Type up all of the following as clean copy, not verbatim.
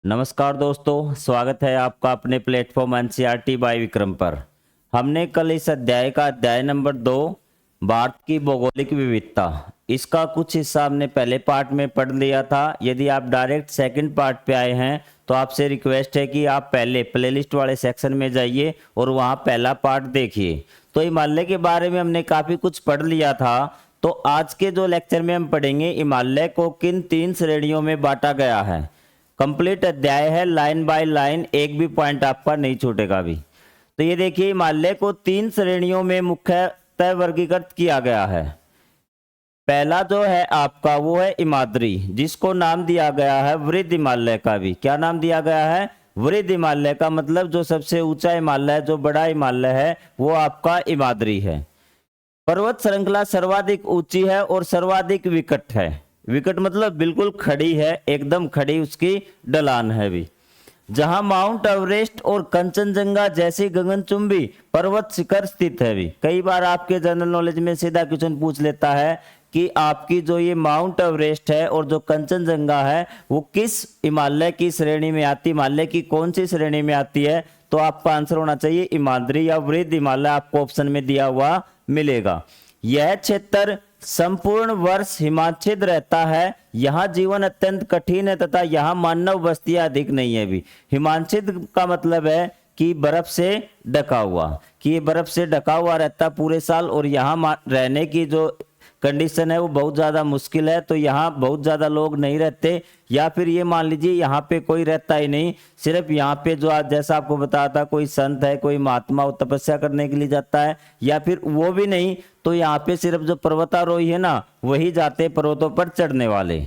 नमस्कार दोस्तों, स्वागत है आपका अपने प्लेटफॉर्म एनसीईआरटी बाय विक्रम पर। हमने कल इस अध्याय का अध्याय नंबर 2 भारत की भौगोलिक विविधता, इसका कुछ हिस्सा हमने पहले पार्ट में पढ़ लिया था। यदि आप डायरेक्ट सेकंड पार्ट पे आए हैं तो आपसे रिक्वेस्ट है कि आप पहले प्लेलिस्ट वाले सेक्शन में जाइए और वहाँ पहला पार्ट देखिए। तो हिमालय के बारे में हमने काफ़ी कुछ पढ़ लिया था। तो आज के जो लेक्चर में हम पढ़ेंगे हिमालय को किन 3 श्रेणियों में बांटा गया है। कंप्लीट अध्याय है, लाइन बाय लाइन, एक भी पॉइंट आपका नहीं छूटेगा भी। तो ये देखिए, हिमालय को 3 श्रेणियों में मुख्यतः वर्गीकृत किया गया है। पहला जो है आपका वो है हिमाद्री, जिसको नाम दिया गया है वृद्ध हिमालय का भी। क्या नाम दिया गया है? वृद्ध हिमालय का मतलब जो सबसे ऊंचा हिमालय, जो बड़ा हिमालय है, वो आपका हिमाद्री है। पर्वत श्रृंखला सर्वाधिक ऊंची है और सर्वाधिक विकट है। विकट मतलब बिल्कुल खड़ी है, एकदम खड़ी उसकी ढलान है भी। जहां माउंट एवरेस्ट और कंचनजंगा जैसी गगनचुंबी पर्वत शिखर स्थित है भी। कई बार आपके जनरल नॉलेज में सीधा क्वेश्चन पूछ लेता है कि आपकी जो ये माउंट एवरेस्ट है और जो कंचनजंगा है वो किस हिमालय की श्रेणी में आती, हिमालय की कौन सी श्रेणी में आती है? तो आपका आंसर होना चाहिए हिमाद्री या वृद्ध हिमालय, आपको ऑप्शन में दिया हुआ मिलेगा। यह क्षेत्र संपूर्ण वर्ष हिमाच्छिद रहता है। यहाँ जीवन अत्यंत कठिन है तथा यहाँ मानव बस्तियां अधिक नहीं है भी। हिमाच्छिद का मतलब है कि बर्फ से ढका हुआ, कि ये बर्फ से ढका हुआ रहता पूरे साल और यहाँ रहने की जो कंडीशन है वो बहुत ज़्यादा मुश्किल है। तो यहाँ बहुत ज़्यादा लोग नहीं रहते, या फिर ये मान लीजिए यहाँ पे कोई रहता ही नहीं। सिर्फ यहाँ पे जो आज जैसा आपको बताया था, कोई संत है, कोई महात्मा, वो तपस्या करने के लिए जाता है, या फिर वो भी नहीं तो यहाँ पे सिर्फ जो पर्वतारोही है ना, वही जाते पर्वतों पर चढ़ने वाले।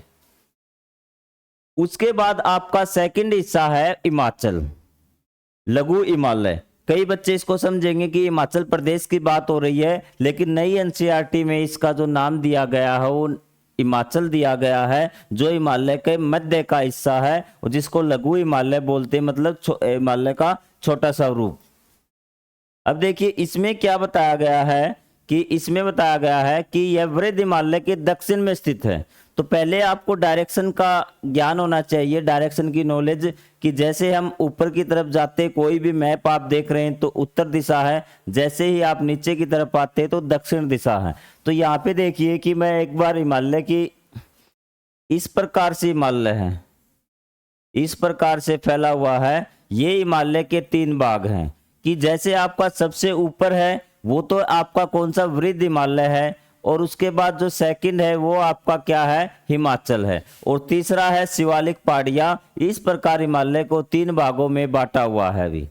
उसके बाद आपका सेकंड हिस्सा है हिमाचल, लघु हिमालय। कई बच्चे इसको समझेंगे कि हिमाचल प्रदेश की बात हो रही है, लेकिन नई एनसीईआरटी में इसका जो नाम दिया गया है वो हिमाचल दिया गया है, जो हिमालय के मध्य का हिस्सा है और जिसको लघु हिमालय बोलते हैं, मतलब हिमालय का छोटा सा रूप। अब देखिए इसमें क्या बताया गया है कि इसमें बताया गया है कि यह वृद्ध हिमालय के दक्षिण में स्थित है। तो पहले आपको डायरेक्शन का ज्ञान होना चाहिए, डायरेक्शन की नॉलेज, कि जैसे हम ऊपर की तरफ जाते, कोई भी मैप आप देख रहे हैं तो उत्तर दिशा है, जैसे ही आप नीचे की तरफ आते हैं तो दक्षिण दिशा है। तो यहाँ पे देखिए कि मैं एक बार हिमालय की इस प्रकार से हिमालय है, इस प्रकार से फैला हुआ है। ये हिमालय के 3 भाग हैं, कि जैसे आपका सबसे ऊपर है वो तो आपका कौन सा वृद्ध हिमालय है, और उसके बाद जो सेकंड है वो आपका क्या है? हिमाचल है, और तीसरा है शिवालिक पहाड़ियां। इस प्रकार हिमालय को 3 भागों में बांटा हुआ है अभी।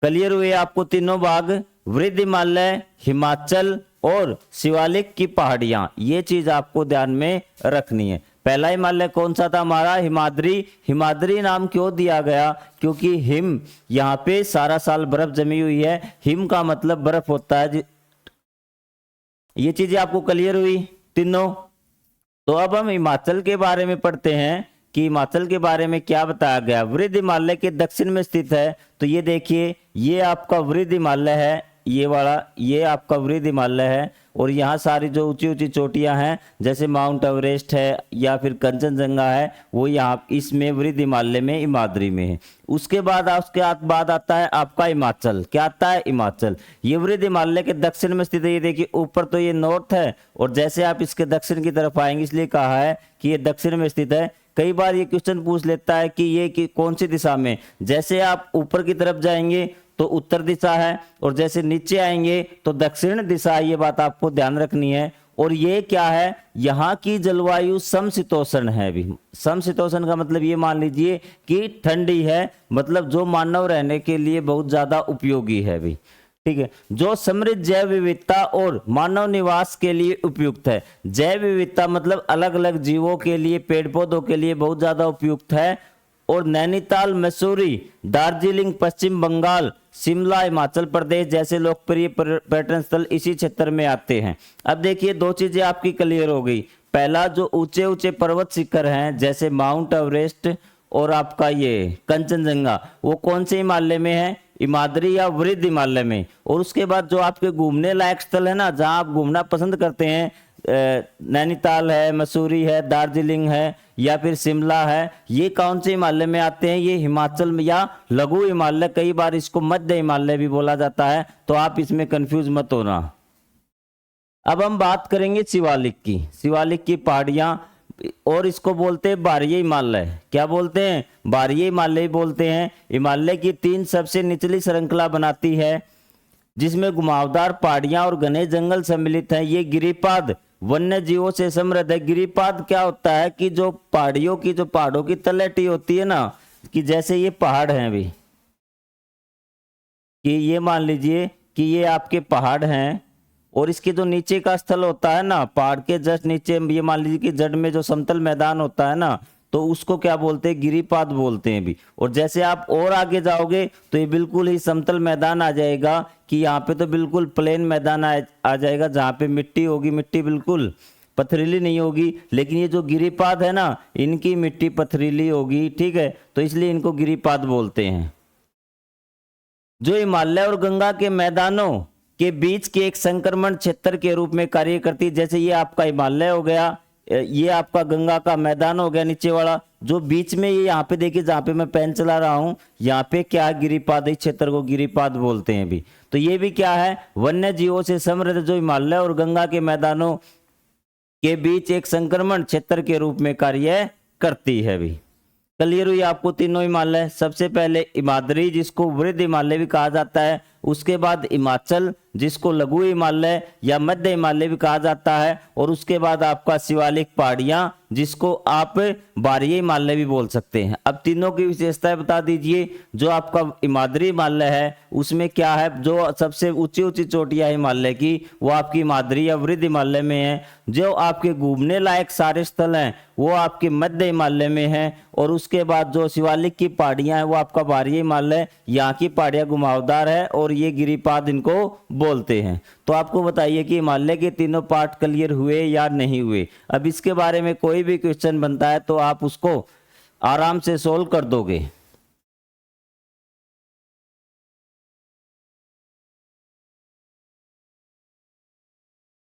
क्लियर हुए आपको तीनों भाग? वृद्ध हिमालय, हिमाचल और शिवालिक की पहाड़ियां। ये चीज आपको ध्यान में रखनी है। पहला हिमालय कौन सा था हमारा? हिमाद्री। हिमाद्री नाम क्यों दिया गया? क्योंकि हिम, यहाँ पे सारा साल बर्फ जमी हुई है। हिम का मतलब बर्फ होता है। ये चीजें आपको क्लियर हुई तीनों? तो अब हम हिमाचल के बारे में पढ़ते हैं कि हिमाचल के बारे में क्या बताया गया। वृद्ध हिमालय के दक्षिण में स्थित है। तो ये देखिए, ये आपका वृद्ध हिमालय है, ये वाला, ये आपका वृद्ध हिमालय है, और यहाँ सारी जो ऊंची ऊंची चोटियाँ हैं जैसे माउंट एवरेस्ट है या फिर कंचनजंगा है, वो यहाँ इसमें वृद्ध हिमालय में, हिमाद्री में है। उसके बाद बाद आता है आपका हिमाचल। क्या आता है? हिमाचल। ये वृद्ध हिमालय के दक्षिण में स्थित है। ये देखिए ऊपर तो ये नॉर्थ है, और जैसे आप इसके दक्षिण की तरफ आएंगे, इसलिए कहा है कि ये दक्षिण में स्थित है। कई बार ये क्वेश्चन पूछ लेता है कि ये कि कौन सी दिशा में। जैसे आप ऊपर की तरफ जाएंगे तो उत्तर दिशा है, और जैसे नीचे आएंगे तो दक्षिण दिशा। ये बात आपको ध्यान रखनी है। और ये क्या है? यहाँ की जलवायु समशीतोष्ण है भी। समशीतोष्ण का मतलब ये मान लीजिए कि ठंडी है, मतलब जो मानव रहने के लिए बहुत ज्यादा उपयोगी है भी। ठीक है, जो समृद्ध जैव विविधता और मानव निवास के लिए उपयुक्त है। जैव विविधता मतलब अलग अलग जीवों के लिए, पेड़ पौधों के लिए बहुत ज्यादा उपयुक्त है। और नैनीताल, मसूरी, दार्जिलिंग, पश्चिम बंगाल, शिमला, हिमाचल प्रदेश जैसे लोकप्रिय पर्यटन स्थल इसी क्षेत्र में आते हैं। अब देखिए 2 चीजें आपकी क्लियर हो गई। पहला, जो ऊंचे ऊंचे पर्वत शिखर हैं जैसे माउंट एवरेस्ट और आपका ये कंचनजंगा, वो कौन से हिमालय में है? हिमाद्री या वृद्ध हिमालय में। और उसके बाद जो आपके घूमने लायक स्थल है ना, जहां आप घूमना पसंद करते हैं, नैनीताल है, मसूरी है, दार्जिलिंग है या फिर शिमला है, ये कौन से हिमालय में आते हैं? ये हिमाचल में, या लघु हिमालय, कई बार इसको मध्य हिमालय भी बोला जाता है, तो आप इसमें कंफ्यूज मत होना। अब हम बात करेंगे शिवालिक की। शिवालिक की पहाड़ियां, और इसको बोलते हैं बाह्य हिमालय। क्या बोलते हैं? बाह्य हिमालय बोलते हैं। हिमालय की 3 सबसे निचली श्रृंखला बनाती है, जिसमें घुमावदार पहाड़ियां और घने जंगल सम्मिलित हैं। ये गिरिपाद वन्य जीवों से समृद्ध है। गिरिपाद क्या होता है कि जो पहाड़ों की तलहटी होती है ना, कि जैसे ये पहाड़ हैं अभी, कि ये मान लीजिए कि ये आपके पहाड़ हैं, और इसके जो नीचे का स्थल होता है ना, पहाड़ के जस्ट नीचे, ये मान लीजिए कि जड़ में जो समतल मैदान होता है ना, तो उसको क्या बोलते हैं? गिरिपाद बोलते हैं भी। और जैसे आप और आगे जाओगे तो ये बिल्कुल ही समतल मैदान आ जाएगा, कि यहाँ पे तो बिल्कुल प्लेन मैदान आ जाएगा, जहाँ पे मिट्टी होगी, मिट्टी बिल्कुल पथरीली नहीं होगी। लेकिन ये जो गिरिपाद है ना, इनकी मिट्टी पथरीली होगी, ठीक है, तो इसलिए इनको गिरिपाद बोलते हैं। जो हिमालय और गंगा के मैदानों के बीच के एक संक्रमण क्षेत्र के रूप में कार्य करती है। जैसे ये आपका हिमालय हो गया, ये आपका गंगा का मैदान हो गया नीचे वाला, जो बीच में ये यहाँ पे देखिए, जहाँ पे मैं पेन चला रहा हूँ, यहाँ पे क्या है? गिरिपाद, इस क्षेत्र को गिरिपाद बोलते हैं भी। तो ये भी क्या है? वन्य जीवों से समृद्ध जो हिमालय और गंगा के मैदानों के बीच एक संक्रमण क्षेत्र के रूप में कार्य करती है भी। क्लियर हुई आपको तीनों हिमालय? सबसे पहले हिमाद्री, जिसको वृद्ध हिमालय भी कहा जाता है, उसके बाद हिमाचल, जिसको लघु हिमालय या मध्य हिमालय भी कहा जाता है, और उसके बाद आपका शिवालिक पहाड़ियां, जिसको आप बाह्य हिमालय भी बोल सकते हैं। अब तीनों की विशेषताएं बता दीजिए। जो आपका हिमाद्री हिमालय है, उसमें क्या है? जो सबसे ऊंची ऊंची चोटियां हिमालय की, वो आपकी हिमाद्री या वृद्ध हिमालय में है। जो आपके घूमने लायक सारे स्थल हैं, वो आपके मध्य हिमालय में है। और उसके बाद जो शिवालिक की पहाड़ियां हैं, वो आपका बाह्य हिमालय, यहाँ की पहाड़ियां घुमावदार है, और ये गिरिपाद इनको बोलते हैं। तो आपको बताइए कि हिमालय के तीनों पार्ट क्लियर हुए या नहीं हुए? अब इसके बारे में कोई भी क्वेश्चन बनता है तो आप उसको आराम से सोल्व कर दोगे।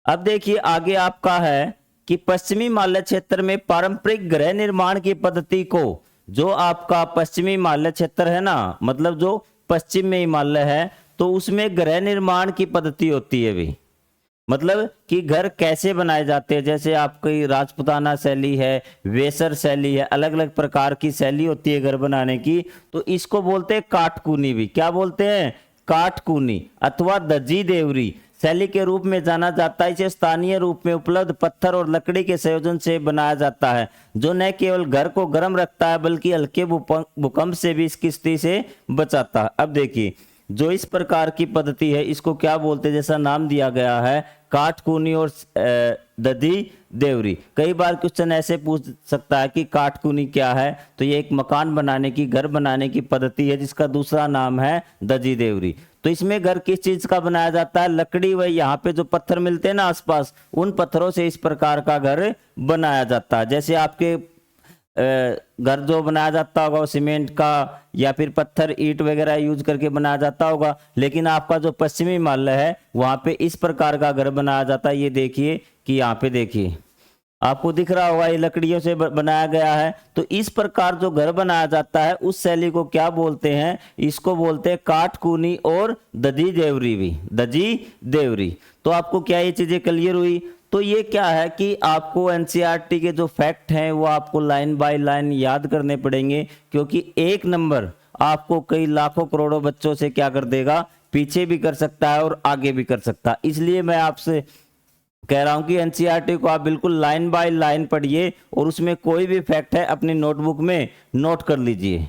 अब देखिए आगे आपका है कि पश्चिमी हिमालय क्षेत्र में पारंपरिक गृह निर्माण की पद्धति को, जो आपका पश्चिमी हिमालय क्षेत्र है ना, मतलब जो पश्चिम में हिमालय है, तो उसमें गृह निर्माण की पद्धति होती है भी। मतलब कि घर कैसे बनाए जाते हैं, जैसे आपकी राजपूताना शैली है, वेसर शैली है, अलग अलग प्रकार की शैली होती है घर बनाने की। तो इसको बोलते हैं काटकुनी भी। क्या बोलते हैं? काटकुनी अथवा दजी देवरी शैली के रूप में जाना जाता है। इसे स्थानीय रूप में उपलब्ध पत्थर और लकड़ी के संयोजन से बनाया जाता है, जो न केवल घर को गर्म रखता है बल्कि हल्के भूकंप से भी इसकी स्थिति से बचाता है। अब देखिए, जो इस प्रकार की पद्धति है, इसको क्या बोलते हैं? जैसा नाम दिया गया है, काटकुनी और दधी देवरी। कई बार क्वेश्चन ऐसे पूछ सकता है कि काटकुनी क्या है? तो ये एक मकान बनाने की, घर बनाने की पद्धति है, जिसका दूसरा नाम है दजी देवरी। तो इसमें घर किस चीज का बनाया जाता है? लकड़ी व यहाँ पे जो पत्थर मिलते हैं ना आसपास, उन पत्थरों से इस प्रकार का घर बनाया जाता है। जैसे आपके घर जो बनाया जाता होगा वो सीमेंट का या फिर पत्थर ईंट वगैरह यूज करके बनाया जाता होगा, लेकिन आपका जो पश्चिमी हिमालय है वहां पे इस प्रकार का घर बनाया जाता है। ये देखिए कि यहाँ पे देखिए आपको दिख रहा होगा, ये लकड़ियों से बनाया गया है। तो इस प्रकार जो घर बनाया जाता है उस शैली को क्या बोलते हैं? इसको बोलते हैं काटकुनी और दजी देवरी भी, दजी देवरी। तो आपको क्या ये चीजें क्लियर हुई? तो ये क्या है कि आपको एनसीईआरटी के जो फैक्ट हैं वो आपको लाइन बाय लाइन याद करने पड़ेंगे, क्योंकि एक नंबर आपको कई लाखों करोड़ों बच्चों से क्या कर देगा? पीछे भी कर सकता है और आगे भी कर सकता है। इसलिए मैं आपसे कह रहा हूं कि एनसीईआरटी को आप बिल्कुल लाइन बाय लाइन पढ़िए और उसमें कोई भी फैक्ट है अपनी नोटबुक में नोट कर लीजिए।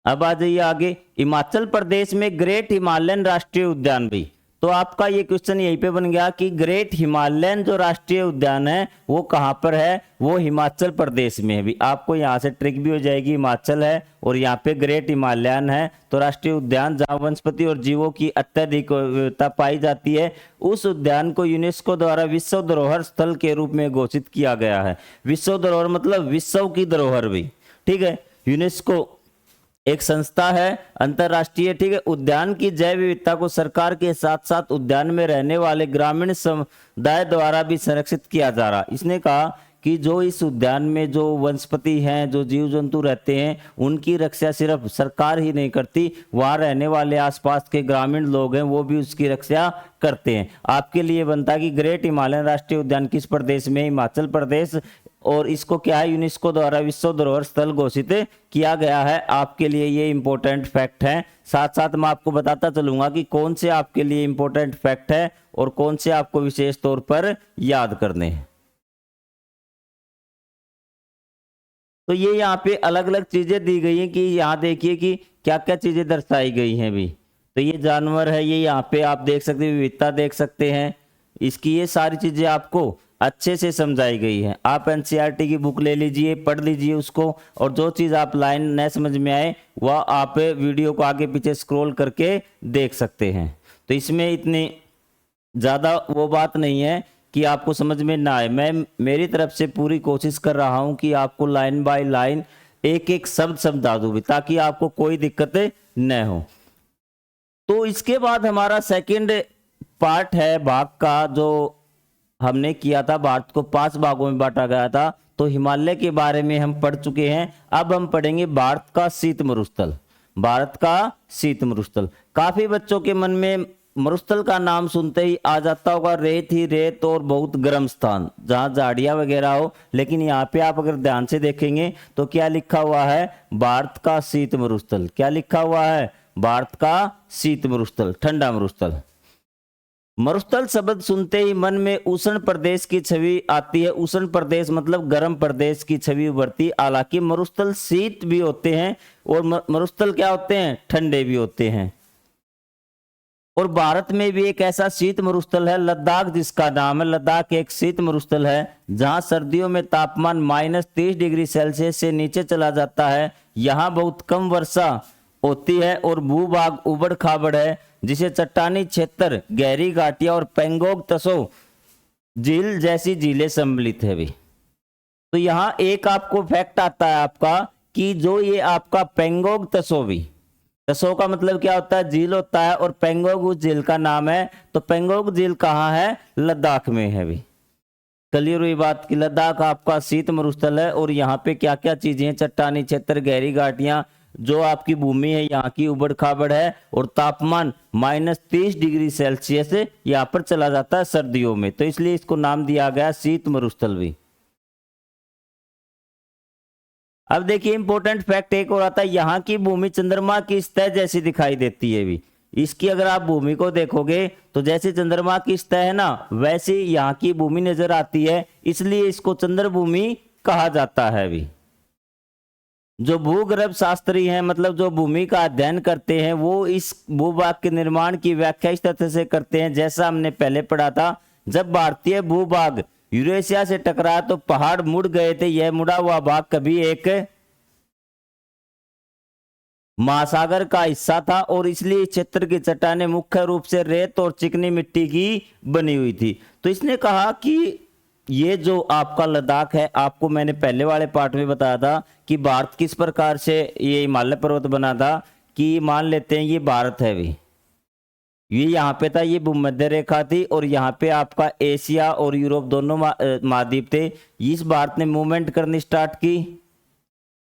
अब आ जाइए आगे, हिमाचल प्रदेश में ग्रेट हिमालयन राष्ट्रीय उद्यान भी। तो आपका ये क्वेश्चन यहीं पे बन गया कि ग्रेट हिमालयन जो राष्ट्रीय उद्यान है वो कहाँ पर है? वो हिमाचल प्रदेश में है भी। आपको यहाँ से ट्रिक भी हो जाएगी, हिमाचल है और यहाँ पे ग्रेट हिमालयन है, तो राष्ट्रीय उद्यान जहाँ वनस्पति और जीवों की अत्यधिक विविधता पाई जाती है, उस उद्यान को यूनेस्को द्वारा विश्व धरोहर स्थल के रूप में घोषित किया गया है। विश्व धरोहर मतलब विश्व की धरोहर भी, ठीक है। यूनेस्को एक संस्था है अंतरराष्ट्रीय, ठीक है। उद्यान की जैव विविधता को सरकार के साथ साथ उद्यान में रहने वाले ग्रामीण समुदाय द्वारा भी संरक्षित किया जा रहा। इसने कहा कि जो इस उद्यान में जो वनस्पति हैं, जो जीव जंतु रहते हैं, उनकी रक्षा सिर्फ सरकार ही नहीं करती, वहां रहने वाले आसपास के ग्रामीण लोग हैं वो भी उसकी रक्षा करते हैं। आपके लिए बनता है कि ग्रेट हिमालयन राष्ट्रीय उद्यान किस प्रदेश में? हिमाचल प्रदेश। और इसको क्या है, यूनेस्को द्वारा विश्व धरोहर स्थल घोषित किया गया है। आपके लिए ये इंपॉर्टेंट फैक्ट है। साथ साथ मैं आपको बताता चलूंगा कि कौन से आपके लिए इंपॉर्टेंट फैक्ट है और कौन से आपको विशेष तौर पर याद करने हैं। तो ये यहाँ पे अलग अलग चीजें दी गई हैं कि यहाँ देखिए कि क्या क्या चीजें दर्शाई गई हैं भी। तो ये जानवर है, ये यहाँ पे आप देख सकते हैं, विविधता देख सकते हैं इसकी, ये सारी चीजें आपको अच्छे से समझाई गई है। आप एनसीईआरटी की बुक ले लीजिए, पढ़ लीजिए उसको, और जो चीज आप लाइन न समझ में आए वह आप वीडियो को आगे पीछे स्क्रॉल करके देख सकते हैं। तो इसमें इतनी ज्यादा वो बात नहीं है कि आपको समझ में ना आए। मैं मेरी तरफ से पूरी कोशिश कर रहा हूं कि आपको लाइन बाय लाइन एक एक शब्द समझा दूं ताकि आपको कोई दिक्कत न हो। तो इसके बाद हमारा सेकंड पार्ट है भाग का, जो हमने किया था। भारत को 5 भागों में बांटा गया था। तो हिमालय के बारे में हम पढ़ चुके हैं। अब हम पढ़ेंगे भारत का शीत मरुस्थल। भारत का शीत मरुस्थल, काफी बच्चों के मन में मरुस्थल का नाम सुनते ही आ जाता होगा रेत ही रेत और बहुत गर्म स्थान जहां झाड़ियां वगैरह हो। लेकिन यहाँ पे आप अगर ध्यान से देखेंगे तो क्या लिखा हुआ है? भारत का शीत मरुस्थल। क्या लिखा हुआ है? भारत का शीत मरुस्थल, ठंडा मरुस्थल। मरुस्थल शब्द सुनते ही मन में उष्ण प्रदेश की छवि आती है। उष्ण प्रदेश मतलब गर्म प्रदेश की छवि उभरती। हालांकि मरुस्थल शीत भी होते हैं और मरुस्थल क्या होते हैं? ठंडे भी होते हैं। और भारत में भी एक ऐसा शीत मरुस्थल है लद्दाख, जिसका नाम है लद्दाख। एक शीत मरुस्थल है जहां सर्दियों में तापमान -30 डिग्री सेल्सियस से नीचे चला जाता है। यहाँ बहुत कम वर्षा होती है और भूभाग उबड़ खाबड़ है, जिसे चट्टानी क्षेत्र, गहरी घाटियां और पेंगोंग त्सो झील जैसी झीलें सम्मिलित है भी। तो यहाँ एक आपको फैक्ट आता है आपका कि जो ये आपका पेंगोंग त्सो भी, त्सो का मतलब क्या होता है? झील होता है, और पेंगोंग उस झील का नाम है। तो पेंगोंग झील कहाँ है? लद्दाख में है भी। क्लियर हुई बात कि लद्दाख आपका शीत मरुस्थल है। और यहाँ पे क्या क्या चीजें हैं? चट्टानी क्षेत्र, गहरी घाटियां, जो आपकी भूमि है यहाँ की उबड़ खाबड़ है, और तापमान -30 डिग्री सेल्सियस यहाँ पर चला जाता है सर्दियों में। तो इसलिए इसको नाम दिया गया शीत मरुस्थल भी। अब देखिए इंपॉर्टेंट फैक्ट एक और आता है, यहाँ की भूमि चंद्रमा की सतह जैसी दिखाई देती है भी। इसकी अगर आप भूमि को देखोगे तो जैसे चंद्रमा की सतह है ना, वैसे यहाँ की भूमि नजर आती है, इसलिए इसको चंद्रभूमि कहा जाता है भी। जो भूगर्भ शास्त्री हैं, मतलब जो भूमि का अध्ययन करते हैं, वो इस भूभाग के निर्माण की व्याख्या इस तरह से करते हैं, जैसा हमने पहले पढ़ा था। जब भारतीय भूभाग यूरेशिया से टकराया तो पहाड़ मुड़ गए थे। यह मुड़ा हुआ भाग कभी एक महासागर का हिस्सा था, और इसलिए इस क्षेत्र की चट्टानें मुख्य रूप से रेत और चिकनी मिट्टी की बनी हुई थी। तो इसने कहा कि ये जो आपका लद्दाख है, आपको मैंने पहले वाले पार्ट में बताया था कि भारत किस प्रकार से ये हिमालय पर्वत बना था, कि मान लेते हैं ये भारत है भी, ये यहाँ पे था, ये भूमध्य रेखा थी, और यहाँ पे आपका एशिया और यूरोप दोनों महाद्वीप थे। इस भारत ने मूवमेंट करनी स्टार्ट की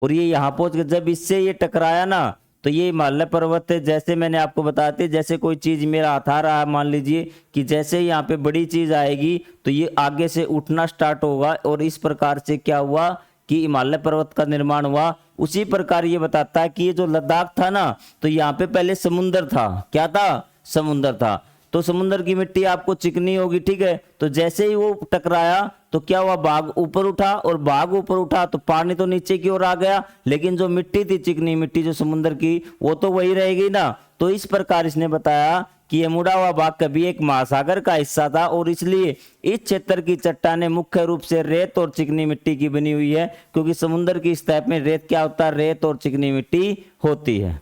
और ये यहाँ पहुंच गए। जब इससे ये टकराया ना, तो ये हिमालय पर्वत है, जैसे मैंने आपको बताते, जैसे कोई चीज मेरा हाथ आ रहा है, मान लीजिए कि जैसे यहाँ पे बड़ी चीज आएगी तो ये आगे से उठना स्टार्ट होगा, और इस प्रकार से क्या हुआ कि हिमालय पर्वत का निर्माण हुआ। उसी प्रकार ये बताता है कि ये जो लद्दाख था ना, तो यहाँ पे पहले समुन्द्र था। क्या था? समुन्द्र था। तो समुन्द्र की मिट्टी आपको चिकनी होगी, ठीक है। तो जैसे ही वो टकराया तो क्या हुआ? भाग ऊपर उठा, और भाग ऊपर उठा तो पानी तो नीचे की ओर आ गया, लेकिन जो मिट्टी थी, चिकनी मिट्टी जो समुद्र की, वो तो वही रहेगी ना। तो इस प्रकार इसने बताया कि यह मुड़ा हुआ भाग कभी एक महासागर का हिस्सा था, और इसलिए इस क्षेत्र की चट्टानें मुख्य रूप से रेत और चिकनी मिट्टी की बनी हुई है, क्योंकि समुद्र की सतह में रेत क्या होता है? रेत और चिकनी मिट्टी होती है।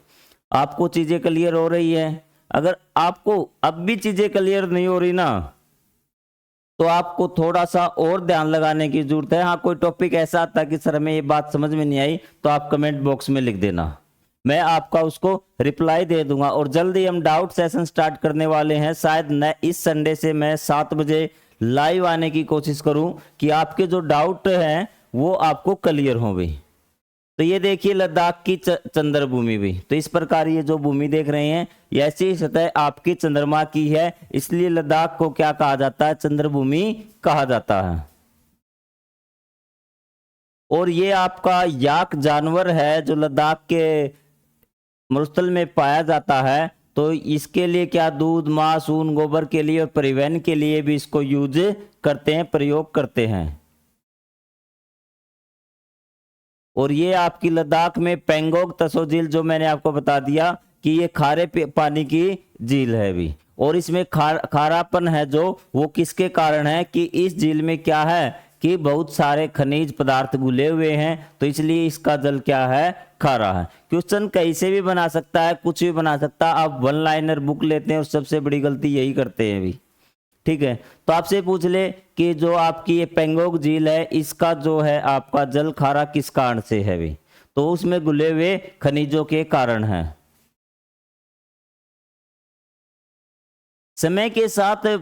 आपको चीजें क्लियर हो रही है? अगर आपको अब भी चीजें क्लियर नहीं हो रही ना, तो आपको थोड़ा सा और ध्यान लगाने की जरूरत है। हाँ, कोई टॉपिक ऐसा आता है कि सर हमें ये बात समझ में नहीं आई, तो आप कमेंट बॉक्स में लिख देना, मैं आपका उसको रिप्लाई दे दूंगा। और जल्दी हम डाउट सेशन स्टार्ट करने वाले हैं, शायद न इस संडे से मैं 7 बजे लाइव आने की कोशिश करूं कि आपके जो डाउट हैं वो आपको क्लियर हो भी। तो ये देखिए लद्दाख की चंद्र भूमि भी, तो इस प्रकार ये जो भूमि देख रहे हैं ये ऐसी सतह आपकी चंद्रमा की है, इसलिए लद्दाख को क्या कहा जाता है, चंद्र भूमि कहा जाता है। और ये आपका याक जानवर है जो लद्दाख के मरुस्थल में पाया जाता है, तो इसके लिए क्या दूध, मांस, ऊन, गोबर के लिए और परिवहन के लिए भी इसको यूज करते हैं, प्रयोग करते हैं। और ये आपकी लद्दाख में पेंगोंग त्सो झील जो मैंने आपको बता दिया कि ये खारे पानी की झील है भी। और इसमें खारापन है जो वो किसके कारण है कि इस झील में क्या है कि बहुत सारे खनिज पदार्थ घुले हुए हैं, तो इसलिए इसका जल क्या है, खारा है। क्वेश्चन कैसे भी बना सकता है, कुछ भी बना सकता है। आप वन लाइनर बुक लेते हैं और सबसे बड़ी गलती यही करते हैं भी, ठीक है। तो आपसे पूछ ले कि जो आपकी ये पेंगोंग झील है इसका जो है आपका जल खारा किस कारण से है भी, तो उसमें घुले हुए खनिजों के कारण है। समय के साथ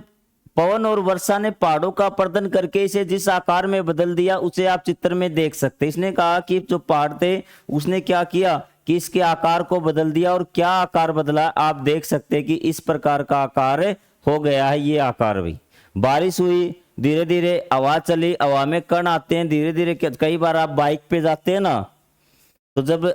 पवन और वर्षा ने पहाड़ों का पर्दन करके इसे जिस आकार में बदल दिया उसे आप चित्र में देख सकते हैं। इसने कहा कि जो पहाड़ थे उसने क्या किया कि इसके आकार को बदल दिया, और क्या आकार बदला आप देख सकते हैं कि इस प्रकार का आकार हो गया है। ये आकार भी, बारिश हुई, धीरे धीरे हवा चली, हवा में कण आते हैं धीरे धीरे। कई बार आप बाइक पे जाते हैं ना, तो जब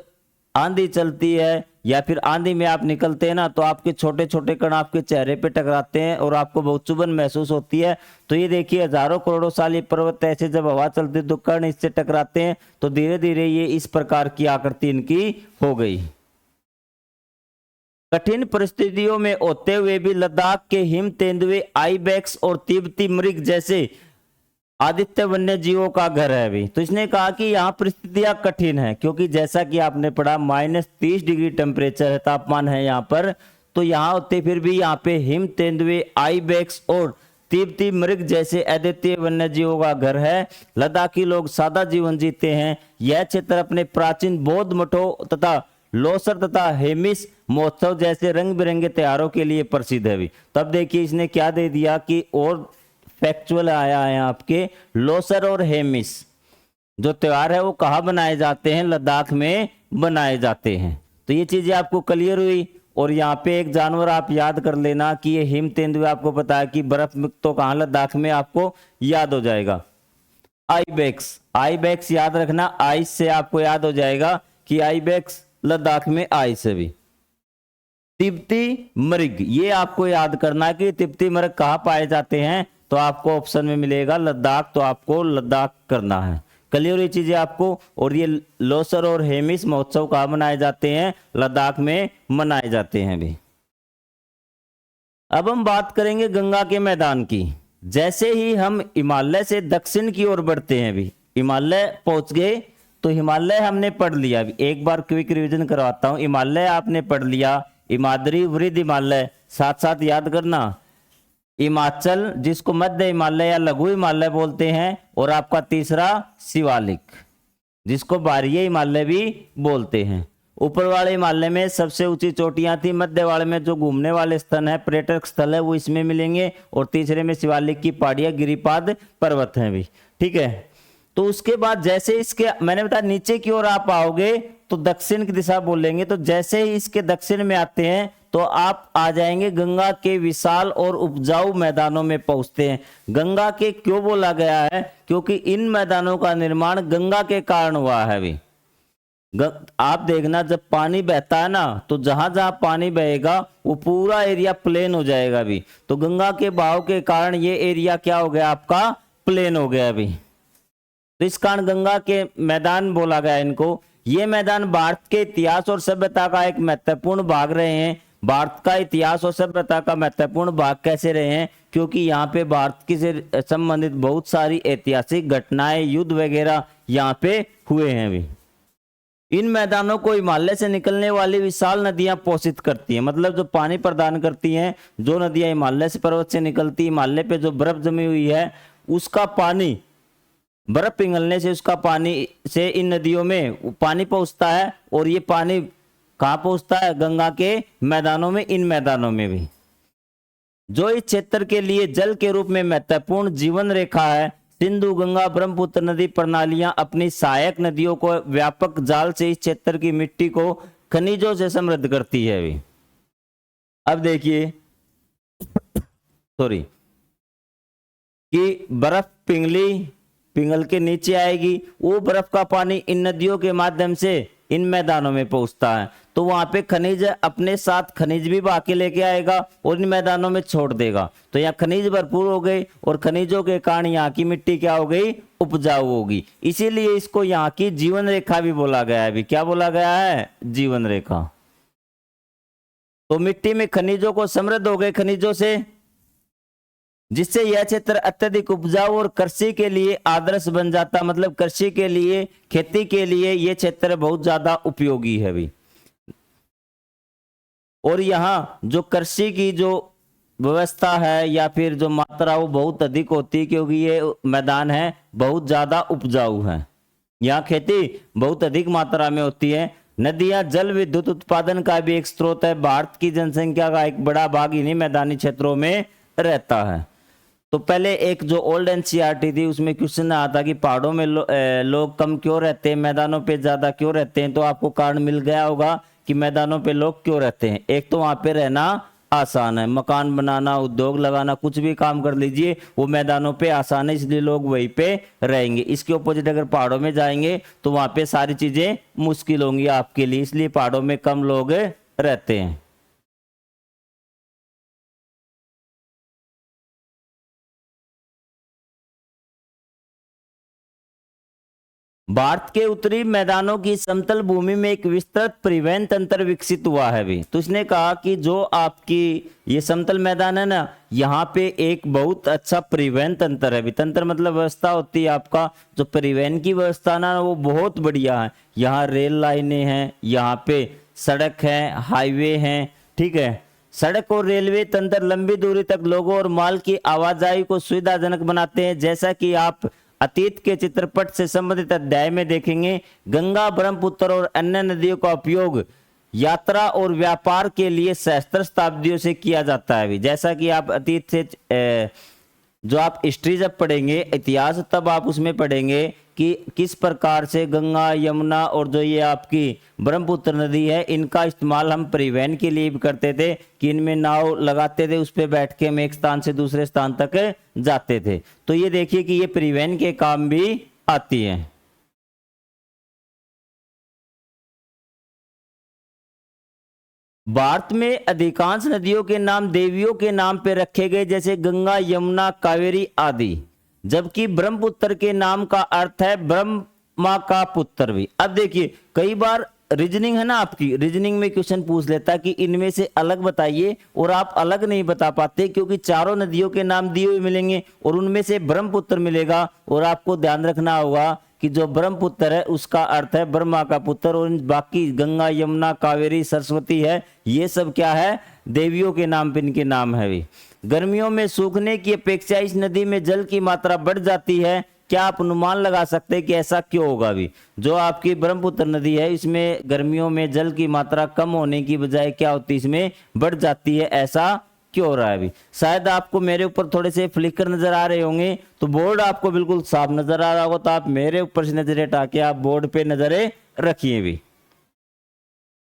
आंधी चलती है या फिर आंधी में आप निकलते हैं ना, तो आपके छोटे छोटे कण आपके चेहरे पे टकराते हैं और आपको बहुत चुभन महसूस होती है। तो ये देखिए हजारों करोड़ों साल ये पर्वत ऐसे जब हवा चलती है तो कण इससे टकराते हैं, तो धीरे धीरे ये इस प्रकार की आकृति इनकी हो गई। कठिन परिस्थितियों में होते हुए भी लद्दाख के हिम तेंदुए, आइबेक्स और तिब्बती मृग जैसे आदित्य वन्य जीवों का घर है भी। तो इसने कहा कि यहाँ परिस्थितियां कठिन है, क्योंकि जैसा कि आपने पढ़ा -30 डिग्री टेम्परेचर है, तापमान है यहाँ पर। तो यहाँ होते फिर भी यहाँ पे हिम तेंदुए, आइबेक्स और तिब्बती मृग जैसे आदित्य वन्य जीवों का घर है। लद्दाखी लोग सादा जीवन जीते हैं। यह क्षेत्र अपने प्राचीन बौद्ध मठों तथा लोसर तथा हेमिस महोत्सव जैसे रंग बिरंगे त्योहारों के लिए प्रसिद्ध है भी। तब देखिए इसने क्या दे दिया कि और फैक्चुअल आया है आपके, लोसर और हेमिस जो त्योहार है वो कहाँ बनाए जाते हैं, लद्दाख में बनाए जाते हैं। तो ये चीजें आपको क्लियर हुई। और यहाँ पे एक जानवर आप याद कर लेना कि ये हिम तेंदुए, आपको पता है कि बर्फ में तो कहाँ, लद्दाख में, आपको याद हो जाएगा। आइबेक्स, आइबेक्स याद रखना, आइस से आपको याद हो जाएगा कि आइबेक्स लद्दाख में आइस है भी। तिब्बती मृग, ये आपको याद करना कि तिब्बती मृग कहाँ पाए जाते हैं, तो आपको ऑप्शन में मिलेगा लद्दाख, तो आपको लद्दाख करना है। क्लियर ये चीजें आपको। और ये लोसर और हेमिस महोत्सव कहाँ मनाए जाते हैं, लद्दाख में मनाए जाते हैं भी। अब हम बात करेंगे गंगा के मैदान की। जैसे ही हम हिमालय से दक्षिण की ओर बढ़ते हैं भी, हिमालय पहुंच गए, तो हिमालय हमने पढ़ लिया। एक बार क्विक रिवीजन करवाता हूं। हिमालय आपने पढ़ लिया, हिमाद्री, वृद्ध हिमालय, साथ साथ याद करना हिमाचल जिसको मध्य हिमालय या लघु हिमालय बोलते हैं, और आपका तीसरा शिवालिक जिसको बाह्य हिमालय भी बोलते हैं। ऊपर वाले हिमालय में सबसे ऊंची चोटियां थी, मध्य वाले में जो घूमने वाले स्थल है, पर्यटक स्थल है, वो इसमें मिलेंगे, और तीसरे में शिवालिक की पहाड़ियां, गिरिपाद पर्वत हैं भी, ठीक है। तो उसके बाद जैसे इसके मैंने बताया नीचे की ओर आप आओगे तो दक्षिण की दिशा बोलेंगे, तो जैसे ही इसके दक्षिण में आते हैं तो आप आ जाएंगे गंगा के विशाल और उपजाऊ मैदानों में पहुंचते हैं। गंगा के क्यों बोला गया है, क्योंकि इन मैदानों का निर्माण गंगा के कारण हुआ है भी। आप देखना जब पानी बहता है ना, तो जहां जहां पानी बहेगा वो पूरा एरिया प्लेन हो जाएगा भी। तो गंगा के बहाव के कारण ये एरिया क्या हो गया, आपका प्लेन हो गया भी। तो इस कारण गंगा के मैदान बोला गया इनको। ये मैदान भारत के इतिहास और सभ्यता का एक महत्वपूर्ण भाग रहे हैं। भारत का इतिहास और सभ्यता का महत्वपूर्ण भाग कैसे रहे हैं, क्योंकि यहाँ पे भारत की से संबंधित बहुत सारी ऐतिहासिक घटनाएं, युद्ध वगैरह यहाँ पे हुए हैं भी। इन मैदानों को हिमालय से निकलने वाली विशाल नदियां पोषित करती हैं, मतलब जो पानी प्रदान करती हैं, जो नदियां हिमालय से पर्वत से निकलती, हिमालय पे जो बर्फ जमी हुई है उसका पानी, बर्फ पिघलने से उसका पानी से इन नदियों में पानी पहुंचता है, और ये पानी कहाँ पहुंचता है? गंगा के मैदानों में, इन मैदानों में भी। जो इस क्षेत्र के लिए जल के रूप में महत्वपूर्ण जीवन रेखा है, सिंधु गंगा ब्रह्मपुत्र नदी प्रणालियां अपनी सहायक नदियों को व्यापक जाल से इस क्षेत्र की मिट्टी को खनिजों से समृद्ध करती है अभी। अब देखिए, सॉरी, कि बर्फ पिघल के नीचे आएगी, वो बर्फ का पानी इन नदियों के माध्यम से इन मैदानों में पहुंचता है, तो वहां पे खनिज अपने साथ खनिज भी बहा के लेके आएगा और इन मैदानों में छोड़ देगा, तो यहाँ खनिज भरपूर हो गए और खनिजों के कारण यहाँ की मिट्टी क्या हो गई? उपजाऊ होगी। इसीलिए इसको यहाँ की जीवन रेखा भी बोला गया है। अभी क्या बोला गया है? जीवन रेखा। तो मिट्टी में खनिजों को समृद्ध हो गए, खनिजों से, जिससे यह क्षेत्र अत्यधिक उपजाऊ और कृषि के लिए आदर्श बन जाता। मतलब कृषि के लिए, खेती के लिए यह क्षेत्र बहुत ज्यादा उपयोगी है अभी। और यहाँ जो कृषि की जो व्यवस्था है या फिर जो मात्रा, वो बहुत अधिक होती है, क्योंकि ये मैदान है बहुत ज्यादा उपजाऊ है। यहाँ खेती बहुत अधिक मात्रा में होती है। नदियां जल विद्युत उत्पादन का भी एक स्रोत है। भारत की जनसंख्या का एक बड़ा भाग इन्हीं मैदानी क्षेत्रों में रहता है। तो पहले एक जो ओल्ड एनसीईआरटी थी, उसमें क्वेश्चन आया था कि पहाड़ों में लोग कम क्यों रहते हैं, मैदानों पे ज्यादा क्यों रहते हैं। तो आपको कारण मिल गया होगा कि मैदानों पे लोग क्यों रहते हैं। एक तो वहां पे रहना आसान है, मकान बनाना, उद्योग लगाना, कुछ भी काम कर लीजिए, वो मैदानों पे आसान है, इसलिए लोग वहीं पे रहेंगे। इसके अपोजिट अगर पहाड़ों में जाएंगे तो वहां पे सारी चीजें मुश्किल होंगी आपके लिए, इसलिए पहाड़ों में कम लोग रहते हैं। भारत के उत्तरी मैदानों की समतल भूमि में एक विस्तृत परिवहन तंत्र विकसित हुआ है अभी। तो इसने कहा कि जो आपकी ये समतल मैदान है ना, यहाँ पे एक बहुत अच्छा परिवहन तंत्र है। अभी तंत्र मतलब व्यवस्था होती है आपका, जो परिवहन की व्यवस्था ना, वो बहुत बढ़िया है। यहाँ रेल लाइनें हैं, यहाँ पे सड़क है, हाईवे हैं, ठीक है। सड़क और रेलवे तंत्र लंबी दूरी तक लोगों और माल की आवाजाही को सुविधाजनक बनाते हैं। जैसा कि आप अतीत के चित्रपट से संबंधित अध्याय में देखेंगे, गंगा, ब्रह्मपुत्र और अन्य नदियों का उपयोग यात्रा और व्यापार के लिए सहस्त्र शताब्दियों से किया जाता है। जैसा कि आप अतीत से जो आप हिस्ट्री जब पढ़ेंगे, इतिहास, तब आप उसमें पढ़ेंगे कि किस प्रकार से गंगा, यमुना और जो ये आपकी ब्रह्मपुत्र नदी है, इनका इस्तेमाल हम परिवहन के लिए भी करते थे, कि इनमें नाव लगाते थे, उस पर बैठ के हम एक स्थान से दूसरे स्थान तक जाते थे। तो ये देखिए कि ये परिवहन के काम भी आती है। भारत में अधिकांश नदियों के नाम देवियों के नाम पे रखे गए, जैसे गंगा, यमुना, कावेरी आदि। जबकि ब्रह्मपुत्र के नाम का अर्थ है ब्रह्मा का पुत्र भी। अब देखिए, कई बार रीजनिंग है ना, आपकी रीजनिंग में क्वेश्चन पूछ लेता है कि इनमें से अलग बताइए, और आप अलग नहीं बता पाते, क्योंकि चारों नदियों के नाम दिए हुए मिलेंगे और उनमें से ब्रह्मपुत्र मिलेगा। और आपको ध्यान रखना होगा कि जो ब्रह्मपुत्र है उसका अर्थ है ब्रह्मा का पुत्र, और बाकी गंगा, यमुना, कावेरी, सरस्वती है, ये सब क्या है? देवियों के नाम पे इनके नाम है भी। गर्मियों में सूखने की अपेक्षा इस नदी में जल की मात्रा बढ़ जाती है। क्या आप अनुमान लगा सकते हैं कि ऐसा क्यों होगा? भी जो आपकी ब्रह्मपुत्र नदी है, इसमें गर्मियों में जल की मात्रा कम होने की बजाय क्या होती है, इसमें बढ़ जाती है। ऐसा क्यों हो रहा है? अभी शायद आपको मेरे ऊपर थोड़े से फ्लिकर नजर आ रहे होंगे, तो बोर्ड आपको बिल्कुल साफ नजर आ रहा होगा, तो आप मेरे ऊपर से नजरें हटा के आप बोर्ड पे नजरें रखिए। भी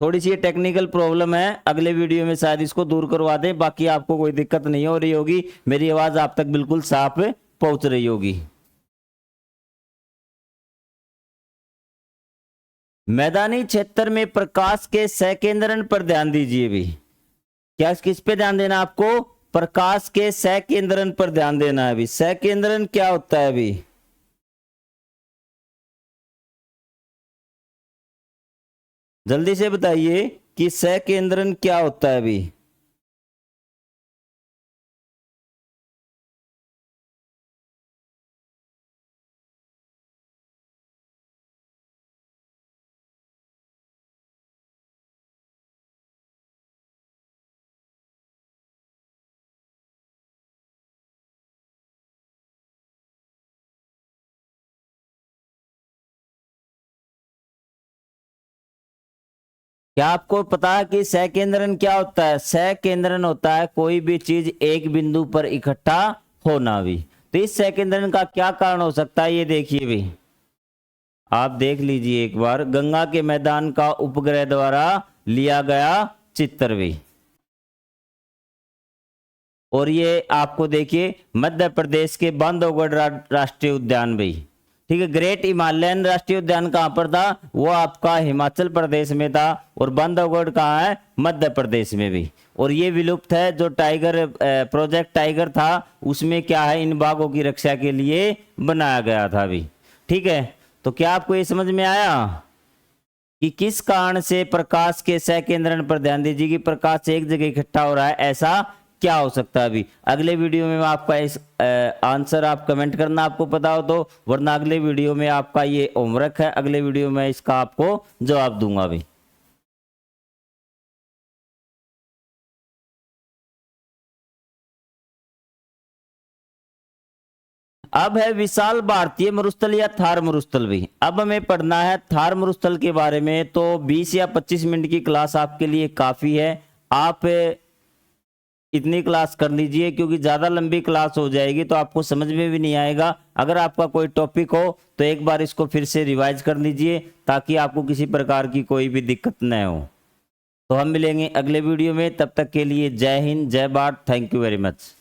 थोड़ी सी टेक्निकल प्रॉब्लम है, अगले वीडियो में शायद इसको दूर करवा दें। बाकी आपको कोई दिक्कत नहीं हो रही होगी, मेरी आवाज आप तक बिल्कुल साफ पहुंच रही होगी। मैदानी क्षेत्र में प्रकाश के सकेंद्रण पर ध्यान दीजिए। भी क्या, किस पे ध्यान देना आपको? प्रकाश के सकेंद्रण पर ध्यान देना है। अभी सकेंद्रण क्या होता है? अभी जल्दी से बताइए कि सकेंद्रण क्या होता है? अभी क्या आपको पता है कि सकेंद्रन क्या होता है? सकेंद्रन होता है कोई भी चीज एक बिंदु पर इकट्ठा होना भी। तो इस सकेंद्रन का क्या कारण हो सकता है, ये देखिए भी, आप देख लीजिए एक बार, गंगा के मैदान का उपग्रह द्वारा लिया गया चित्र भी। और ये आपको देखिए मध्य प्रदेश के बांधवगढ़ राष्ट्रीय उद्यान भी। ठीक है, ग्रेट हिमालयन राष्ट्रीय उद्यान कहां पर था? वो आपका हिमाचल प्रदेश में था। और बांधवगढ़ कहाँ है? मध्य प्रदेश में भी। और ये विलुप्त है, जो टाइगर प्रोजेक्ट टाइगर था उसमें क्या है, इन बाघों की रक्षा के लिए बनाया गया था भी। ठीक है, तो क्या आपको ये समझ में आया कि किस कारण से प्रकाश के सकेंद्रण पर ध्यान दीजिए कि प्रकाश एक जगह इकट्ठा हो रहा है, ऐसा क्या हो सकता है अभी। अगले वीडियो में मैं आपका इस आंसर आप कमेंट करना आपको पता हो तो, वरना अगले वीडियो में आपका ये होमवर्क है, अगले वीडियो में इसका आपको जवाब दूंगा अभी। अब है विशाल भारतीय मरुस्थल या थार मरुस्थल भी। अब हमें पढ़ना है थार मरुस्थल के बारे में। तो 20 या 25 मिनट की क्लास आपके लिए काफी है, आप इतनी क्लास कर लीजिए, क्योंकि ज्यादा लंबी क्लास हो जाएगी तो आपको समझ में भी नहीं आएगा। अगर आपका कोई टॉपिक हो तो एक बार इसको फिर से रिवाइज कर लीजिए, ताकि आपको किसी प्रकार की कोई भी दिक्कत न हो। तो हम मिलेंगे अगले वीडियो में, तब तक के लिए जय हिंद, जय Bharat, thank you very much.